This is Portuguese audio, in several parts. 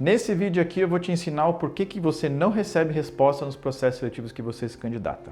Nesse vídeo aqui eu vou te ensinar o porquê que você não recebe resposta nos processos seletivos que você se candidata.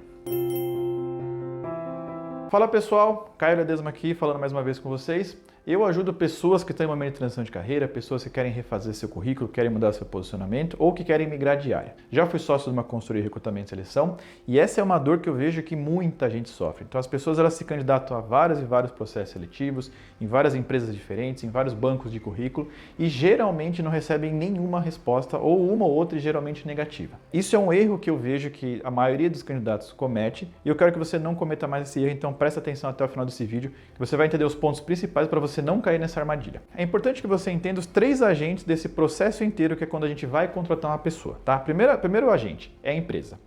Fala pessoal, Caio Ledesma aqui falando mais uma vez com vocês. Eu ajudo pessoas que estão em momento de transição de carreira, pessoas que querem refazer seu currículo, querem mudar seu posicionamento ou que querem migrar de área. Já fui sócio de uma consultoria de recrutamento e seleção e essa é uma dor que eu vejo que muita gente sofre. Então as pessoas elas se candidatam a vários e vários processos seletivos, em várias empresas diferentes, em vários bancos de currículo e geralmente não recebem nenhuma resposta ou uma ou outra e geralmente negativa. Isso é um erro que eu vejo que a maioria dos candidatos comete e eu quero que você não cometa mais esse erro, então presta atenção até o final desse vídeo que você vai entender os pontos principais para você não cair nessa armadilha. É importante que você entenda os 3 agentes desse processo inteiro que é quando a gente vai contratar uma pessoa, tá? Primeiro agente é a empresa.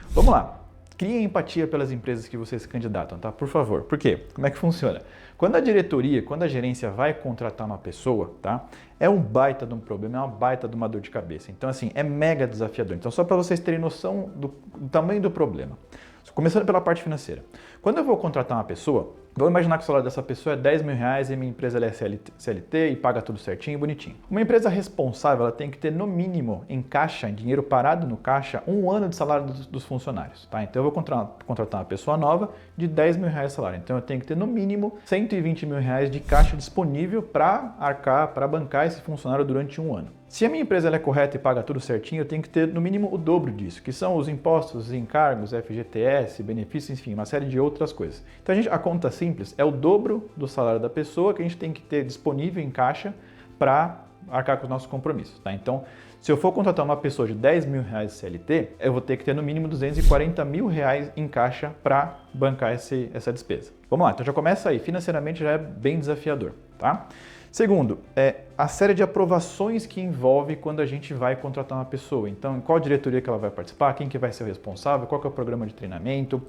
Vamos lá. Crie empatia pelas empresas que vocês se candidatam, tá? Por favor. Por quê? Como é que funciona? Quando a diretoria, quando a gerência vai contratar uma pessoa, tá? É um baita de um problema, é uma baita de uma dor de cabeça. Então, assim, é mega desafiador. Então, só para vocês terem noção do tamanho do problema. Começando pela parte financeira. Quando eu vou contratar uma pessoa, vamos imaginar que o salário dessa pessoa é 10 mil reais e minha empresa é CLT e paga tudo certinho e bonitinho. Uma empresa responsável ela tem que ter no mínimo em caixa, em dinheiro parado no caixa, 1 ano de salário dos funcionários. Tá? Então eu vou contratar uma pessoa nova de 10 mil reais de salário. Então eu tenho que ter no mínimo 120 mil reais de caixa disponível para arcar, para bancar esse funcionário durante 1 ano. Se a minha empresa ela é correta e paga tudo certinho, eu tenho que ter no mínimo o dobro disso, que são os impostos, os encargos, FGTS, benefícios, enfim, uma série de outras coisas. Então a conta simples é o dobro do salário da pessoa que a gente tem que ter disponível em caixa para arcar com os nossos compromissos. Tá? Então, se eu for contratar uma pessoa de 10 mil reais CLT, eu vou ter que ter no mínimo 240 mil reais em caixa para bancar essa despesa. Vamos lá, então já começa aí, financeiramente já é bem desafiador. Tá? Segundo, a série de aprovações que envolve quando a gente vai contratar uma pessoa. Então, em qual diretoria que ela vai participar, quem que vai ser o responsável, qual que é o programa de treinamento,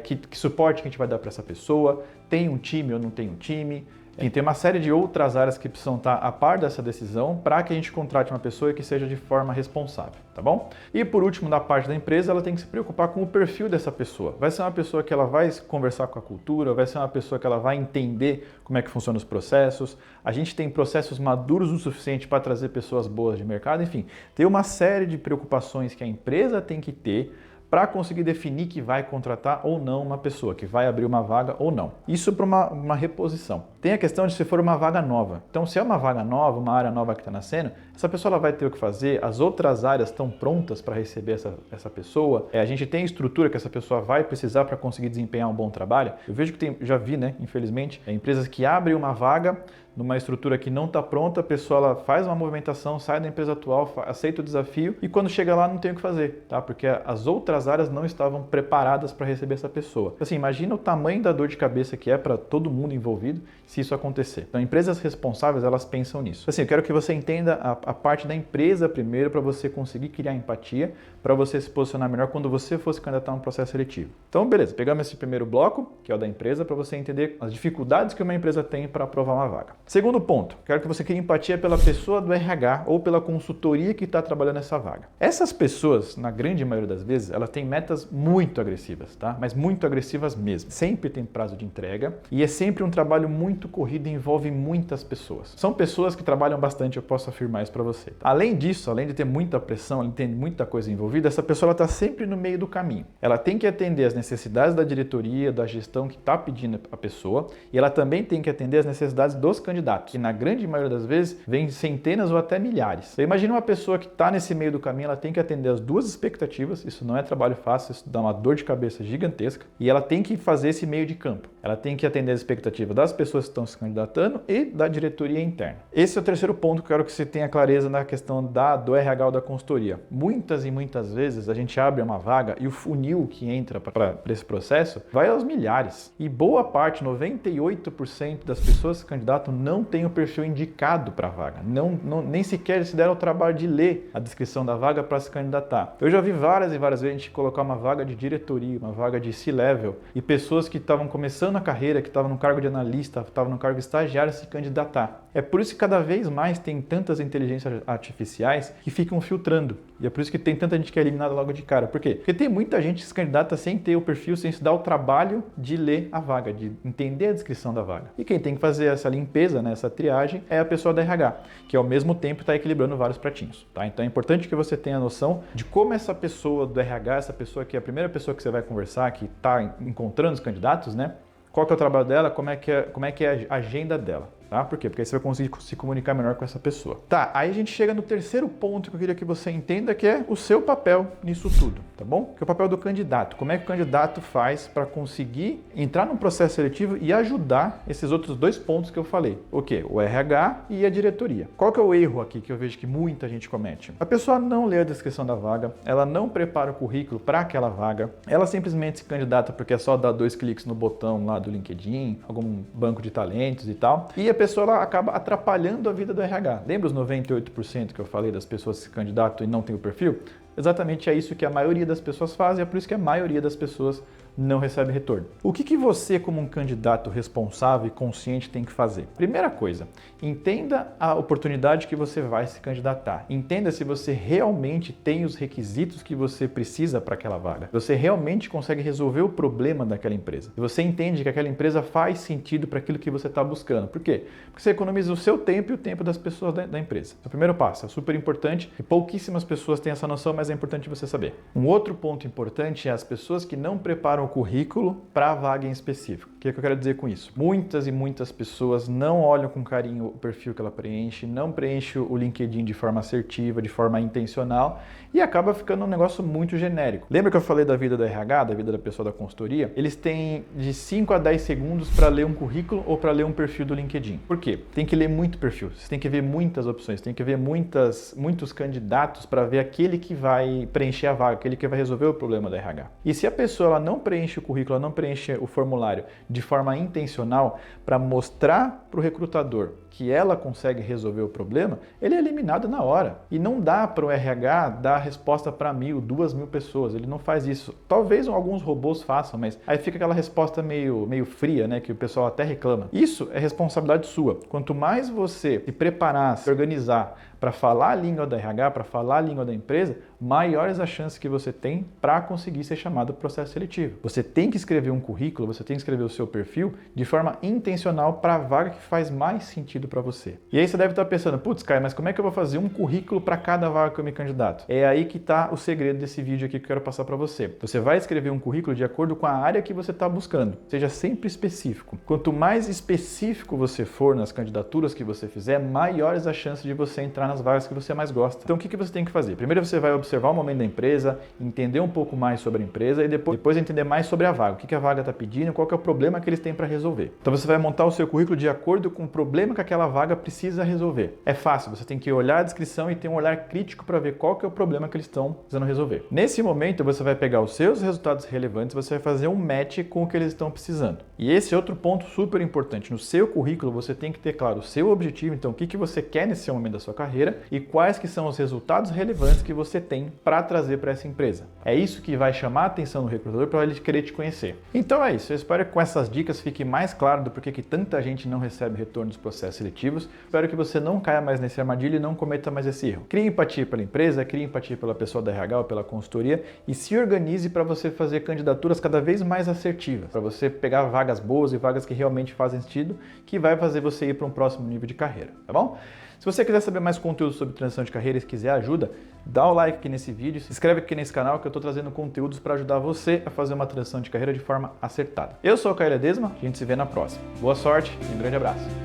que suporte que a gente vai dar para essa pessoa, tem um time ou não tem um time. E tem uma série de outras áreas que precisam estar a par dessa decisão para que a gente contrate uma pessoa que seja de forma responsável, tá bom? E por último, da parte da empresa, ela tem que se preocupar com o perfil dessa pessoa. Vai ser uma pessoa que ela vai conversar com a cultura, vai ser uma pessoa que ela vai entender como é que funcionam os processos. A gente tem processos maduros o suficiente para trazer pessoas boas de mercado, enfim. Tem uma série de preocupações que a empresa tem que ter para conseguir definir que vai contratar ou não uma pessoa, que vai abrir uma vaga ou não. Isso para uma reposição. Tem a questão de se for uma vaga nova. Então, se é uma vaga nova, uma área nova que está nascendo, essa pessoa ela vai ter o que fazer, as outras áreas estão prontas para receber essa pessoa, a gente tem estrutura que essa pessoa vai precisar para conseguir desempenhar um bom trabalho. Eu vejo que já vi, né, infelizmente, empresas que abrem uma vaga numa estrutura que não está pronta, a pessoa ela faz uma movimentação, sai da empresa atual, aceita o desafio e quando chega lá não tem o que fazer, tá? Porque as outras áreas não estavam preparadas para receber essa pessoa. Assim, imagina o tamanho da dor de cabeça que é para todo mundo envolvido se isso acontecer. Então, empresas responsáveis, elas pensam nisso. Assim, eu quero que você entenda a parte da empresa primeiro para você conseguir criar empatia, para você se posicionar melhor quando você for se candidatar a um processo seletivo. Então, beleza, pegamos esse primeiro bloco, que é o da empresa, para você entender as dificuldades que uma empresa tem para aprovar uma vaga. Segundo ponto, quero que você crie empatia pela pessoa do RH ou pela consultoria que está trabalhando nessa vaga. Essas pessoas, na grande maioria das vezes, elas têm metas muito agressivas, tá? Mas muito agressivas mesmo. Sempre tem prazo de entrega e é sempre um trabalho muito corrido e envolve muitas pessoas. São pessoas que trabalham bastante, eu posso afirmar isso para você. Tá? Além disso, além de ter muita pressão, além de ter muita coisa envolvida, essa pessoa está sempre no meio do caminho. Ela tem que atender as necessidades da diretoria, da gestão que está pedindo a pessoa e ela também tem que atender as necessidades dos candidatos, que na grande maioria das vezes vem centenas ou até milhares. Então, imagina uma pessoa que está nesse meio do caminho, ela tem que atender as duas expectativas, isso não é trabalho fácil, isso dá uma dor de cabeça gigantesca, e ela tem que fazer esse meio de campo. Ela tem que atender as expectativas das pessoas que estão se candidatando e da diretoria interna. Esse é o terceiro ponto que eu quero que você tenha clareza na questão do RH ou da consultoria. Muitas e muitas vezes a gente abre uma vaga e o funil que entra para esse processo vai aos milhares. E boa parte, 98% das pessoas que se candidatam não tem o perfil indicado para a vaga. Nem sequer se deram o trabalho de ler a descrição da vaga para se candidatar. Eu já vi várias e várias vezes a gente colocar uma vaga de diretoria, uma vaga de C-level e pessoas que estavam começando começando a carreira, que estava no cargo de analista, estava no cargo de estagiário, se candidatar. É por isso que cada vez mais tem tantas inteligências artificiais que ficam filtrando. E é por isso que tem tanta gente que é eliminada logo de cara. Por quê? Porque tem muita gente que se candidata sem ter o perfil, sem se dar o trabalho de ler a vaga, de entender a descrição da vaga. E quem tem que fazer essa limpeza, né, essa triagem, é a pessoa da RH, que ao mesmo tempo está equilibrando vários pratinhos. Tá? Então é importante que você tenha noção de como essa pessoa do RH, essa pessoa que é a primeira pessoa que você vai conversar, que está encontrando os candidatos, né? Qual que é o trabalho dela, como é que é a agenda dela. Tá? Por quê? Porque aí você vai conseguir se comunicar melhor com essa pessoa. Tá, aí a gente chega no terceiro ponto que eu queria que você entenda, que é o seu papel nisso tudo, tá bom? Que é o papel do candidato. Como é que o candidato faz para conseguir entrar num processo seletivo e ajudar esses outros dois pontos que eu falei. O quê? O RH e a diretoria. Qual que é o erro aqui que eu vejo que muita gente comete? A pessoa não lê a descrição da vaga, ela não prepara o currículo para aquela vaga, ela simplesmente se candidata porque é só dar 2 cliques no botão lá do LinkedIn, algum banco de talentos e tal, e a pessoa ela acaba atrapalhando a vida do RH. Lembra os 98% que eu falei das pessoas que se candidatam e não têm o perfil? Exatamente é isso que a maioria das pessoas faz e é por isso que a maioria das pessoas não recebe retorno. O que você, como um candidato responsável e consciente, tem que fazer? Primeira coisa, entenda a oportunidade que você vai se candidatar. Entenda se você realmente tem os requisitos que você precisa para aquela vaga. Você realmente consegue resolver o problema daquela empresa. Se você entende que aquela empresa faz sentido para aquilo que você está buscando. Por quê? Porque você economiza o seu tempo e o tempo das pessoas da empresa. O primeiro passo é super importante e pouquíssimas pessoas têm essa noção, mas é importante você saber. Um outro ponto importante é as pessoas que não preparam o currículo para a vaga em específico. O que eu quero dizer com isso? Muitas e muitas pessoas não olham com carinho o perfil que ela preenche, não preenche o LinkedIn de forma assertiva, de forma intencional e acaba ficando um negócio muito genérico. Lembra que eu falei da vida do RH, da vida da pessoa da consultoria? Eles têm de 5 a 10 segundos para ler um currículo ou para ler um perfil do LinkedIn. Por quê? Tem que ler muito perfil, você tem que ver muitas opções, tem que ver muitos candidatos para ver aquele que vai preencher a vaga, aquele que vai resolver o problema da RH. E se a pessoa ela não preenche o currículo, ela não preenche o formulário de forma intencional para mostrar para o recrutador que ela consegue resolver o problema, ele é eliminado na hora. E não dá para o RH dar a resposta para 1.000, 2.000 pessoas. Ele não faz isso. Talvez alguns robôs façam, mas aí fica aquela resposta meio fria, né? Que o pessoal até reclama. Isso é responsabilidade sua. Quanto mais você se preparar, se organizar para falar a língua da RH, para falar a língua da empresa, maiores as chances que você tem para conseguir ser chamado para o processo seletivo. Você tem que escrever um currículo, você tem que escrever o seu perfil de forma intencional para a vaga que faz mais sentido para você. E aí você deve estar pensando, putz, Caio, mas como é que eu vou fazer um currículo para cada vaga que eu me candidato? É aí que está o segredo desse vídeo aqui que eu quero passar para você. Você vai escrever um currículo de acordo com a área que você está buscando. Seja sempre específico. Quanto mais específico você for nas candidaturas que você fizer, maiores as chances de você entrar nas vagas que você mais gosta. Então o que você tem que fazer? Primeiro você vai observar o momento da empresa, entender um pouco mais sobre a empresa e depois entender mais sobre a vaga. O que a vaga está pedindo, qual que é o problema que eles têm para resolver. Então você vai montar o seu currículo de acordo com o problema que aquela vaga precisa resolver. É fácil, você tem que olhar a descrição e ter um olhar crítico para ver qual que é o problema que eles estão precisando resolver. Nesse momento você vai pegar os seus resultados relevantes, você vai fazer um match com o que eles estão precisando. E esse é outro ponto super importante. No seu currículo você tem que ter claro o seu objetivo, então o que você quer nesse momento da sua carreira e quais que são os resultados relevantes que você tem para trazer para essa empresa. É isso que vai chamar a atenção do recrutador para ele querer te conhecer. Então é isso, eu espero que com essas dicas fique mais claro do porquê que tanta gente não recebe retorno dos processos seletivos. Espero que você não caia mais nesse armadilho e não cometa mais esse erro. Crie empatia pela empresa, crie empatia pela pessoa da RH ou pela consultoria e se organize para você fazer candidaturas cada vez mais assertivas, para você pegar vagas boas e vagas que realmente fazem sentido, que vai fazer você ir para um próximo nível de carreira, tá bom? Se você quiser saber mais conteúdo sobre transição de carreira e se quiser ajuda, dá o like aqui nesse vídeo, se inscreve aqui nesse canal que eu estou trazendo conteúdos para ajudar você a fazer uma transição de carreira de forma acertada. Eu sou o Caio Ledesma, a gente se vê na próxima. Boa sorte e um grande abraço.